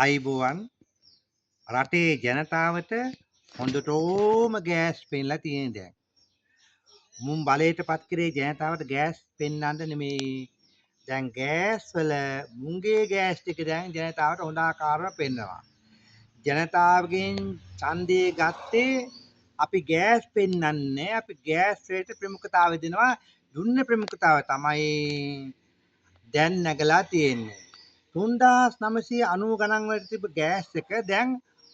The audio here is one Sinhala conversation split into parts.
ආයිබෝවන් රටේ ජනතාවට හොඳටම ගෑස් පෙන්ලා තියෙන දැන්. මුන් බලයට පත් කරේ ජනතාවට ගෑස් පෙන්වන්න නෙමෙයි. දැන් ගෑස් වල මුන්ගේ ගෑස් ටික දැන් ජනතාවට හොඳ ආකාරව පෙන්වනවා. ජනතාවගෙන් ඡන්දය ගත්තේ අපි ගෑස් පෙන්වන්නේ අපි ගෑස් වලට ප්‍රමුඛතාවය දෙනවා. දුන්න ප්‍රමුඛතාවය තමයි දැන් නැගලා තියෙන්නේ. 3990 ගණන් වලට තිබ්බ ගෑස් එක දැන්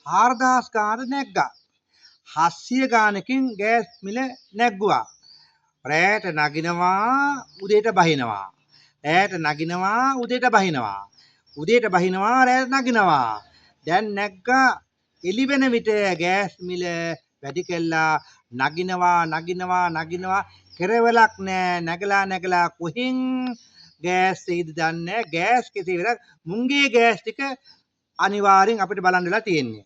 4000 ගානට නැග්ගා. 700 ගානකින් ගෑස් මිල නැග්ගුවා. රෑට නගිනවා උදේට බහිනවා. රෑට නගිනවා උදේට බහිනවා. උදේට බහිනවා රෑට නගිනවා. දැන් නැග්ගා එළි වෙන විට ගෑස් මිල වැඩි කළා. නගිනවා කෙරවලක් නෑ. නැගලා කොහෙන් ගෑස් එයිද දන්නේ නැහැ. ගෑස් කෙසේ වෙතත් මුංගේ ගෑස් ටික අනිවාර්යෙන් අපිට බලන්න වෙලා තියෙන්නේ.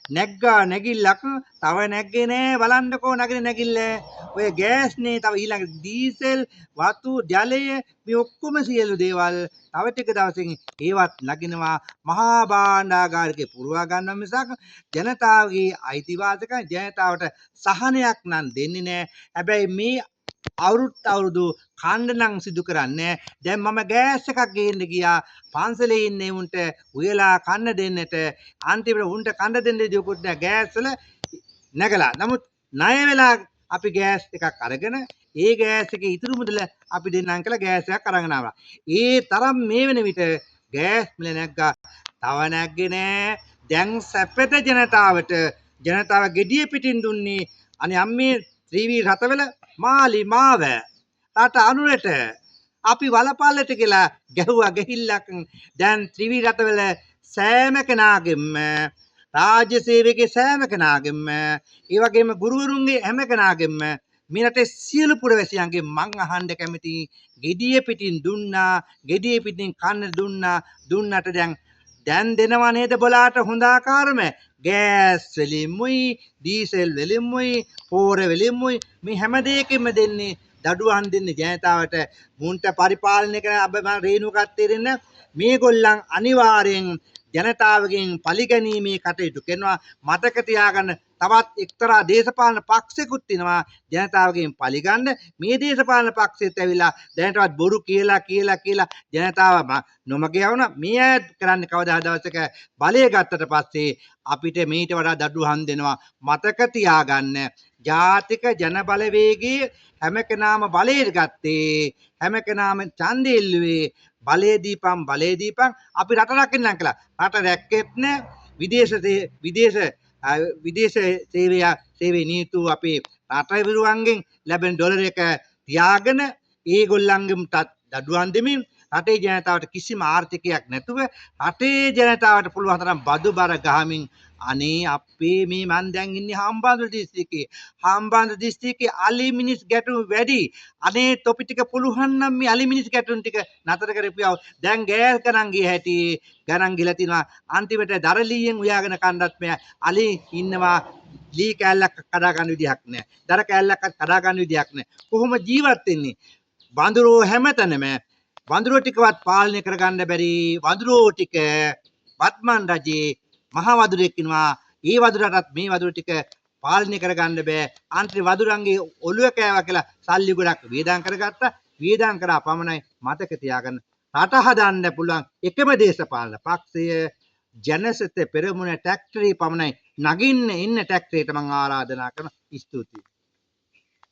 නැග්ගා නැගිල්ලක් තව නැග්ගේ නෑ බලන්නකෝ නගින නැගිල්ල. ඔය ගෑස්නේ තව ඊළඟ ඩීසල් වතු ජලය මේ ඔක්කොම සියලු දේවල් තව ටික දවසකින් ඒවත් නගිනවා මහා භාණ්ඩාගාරිකේ පුරවා ගන්නවා මිසක් ජනතාවගේ අයිතිවාසිකම් ජනතාවට සහනයක් නම් දෙන්නේ නෑ. හැබැයි මේ අවුරුදු කණ්ඩ නම් සිදු කරන්නේ. දැන් මම ගෑස් එකක් ගේන්න ගියා පන්සලේ ඉන්නේ උන්ට උයලා කන්න දෙන්නට අන්තිමට උන්ට කන්න දෙන්න දෙයක්වත් නැහැ. ගෑස් වල නැගලා. නමුත් ණය වෙලා අපි ගෑස් එකක් අරගෙන ඒ ගෑස් එකේ ඉතුරු මුදල අපි දෙන්නම් කියලා ගෑස් එකක් අරගෙන ආවා. ඒ තරම් මේ වෙන විට ගෑස් මිල නැග්ගා. තව නැග්ගේ නෑ. දැන් සැපත ජනතාව gediye පිටින් දුන්නේ අනේ අම්මේ ත්‍රිවී රතවල මාලි මාව රට අනුරට අපි වලපල්ලට කියලා ගැහුවා ගහිල්ලක්. දැන් ත්‍රිවී රටවල සෑම කෙනාගෙම රාජ්‍ය සේවකගේ සෑම කෙනාගෙම ඒ වගේම ගුරුවරුන්ගේ හැම කෙනාගෙම මේ රටේ සියලු පුරවැසියන්ගේ මං අහන්න කැමති gediye පිටින් දුන්නා gediye පිටින් කන්න දුන්නට දැන් දෙනවා නේද බලාට හොඳ ආකාරම ගෑස් වලින්මුයි ඩීසල් වලින්මුයි පෝර වලින්මුයි මේ හැම දෙයකින්ම දෙන්නේ දඩුවම් දෙන්නේ ජනතාවට. මුන්ට පරිපාලනය කරන අබ රේණුකත් තේරෙන්න මේගොල්ලන් අනිවාර්යෙන් ජනතාවගෙන් පරිගැනීමේ කටයුතු කරනවා. මතක තියාගන්න තවත් එක්තරා දේශපාලන පක්ෂයකුත් ඉනවා ජනතාවගෙන් පරිගන්න. මේ දේශපාලන පක්ෂෙත් ඇවිල්ලා දැනටවත් බොරු කියලා ජනතාව නොමග යවනවා. මේ අය කරන්නේ කවදා දවසක බලය ගත්තට පස්සේ අපිට මීට වඩා දඩුවම් දෙනවා. මතක තියාගන්න ජාතික ජන බලවේගයේ හැම කෙනාම බලයට ගත්තේ හැම කෙනාම ඡන්දෙ ඉල්ලුවේ බලය දීපම් අපි රට රකින්නම් කියලා. රට රැක්කෙත් නෑ. විදේශ සේවයේ නීතු අපේ රට විරුවන්ගෙන් ලැබෙන ඩොලර් එක තියාගෙන ඒගොල්ලන්ගෙන් දඩුවම් දෙමින් රටේ ජනතාවට කිසිම ආර්ථිකයක් නැතුව රටේ ජනතාවට පුළුවන් තරම් බදු බර ගහමින් අනේ අපේ මේ මන් දැන් ඉන්නේ හම්බන්තොට දිස්ත්‍රික්කයේ අලි මිනිස් ගැටුම් වැඩි. අනේ තොපි ටික පුළුවන් නම් මේ අලි මිනිස් ගැටුම් ටික නතර කරපියව. දැන් ගෑස් ගණන් ගිය හැටි ගණන් ගිලා තිනවා. අන්තිමට දරලීයෙන් උයාගෙන කන්නත් මේ අලි ඉන්නවා. ලී කෑල්ලක් කඩා ගන්න විදියක් නැහැ. දර කෑල්ලක් කඩා ගන්න විදියක් නැහැ. කොහොම ජීවත් වෙන්නේ? වඳුරෝ හැමතැනම වඳුරෝ ටිකවත් පාලනය කරගන්න බැරි වඳුරෝ ටික වත්මන් රජේ මහ වදුරෙක් ඉන්නවා. ඒ වදුරටත් මේ වදුර ටික පාලනය කරගන්න බෑ. අන්තිම වදුරන්ගේ ඔළුව කෑවා කියලා සල්ලි ගොඩක් වේදම් කරගත්තා. වේදම් කරා පමණයි මතක තියාගන්න රට හදන්න පුළුවන් එකම දේශපාලන පක්ෂය ජනසෙත පෙරමුණ ටැක්ටරේ පමණයි. නගින්න ඉන්න ටැක්ටරේට මම ආරාධනා කරන ස්තුතියි.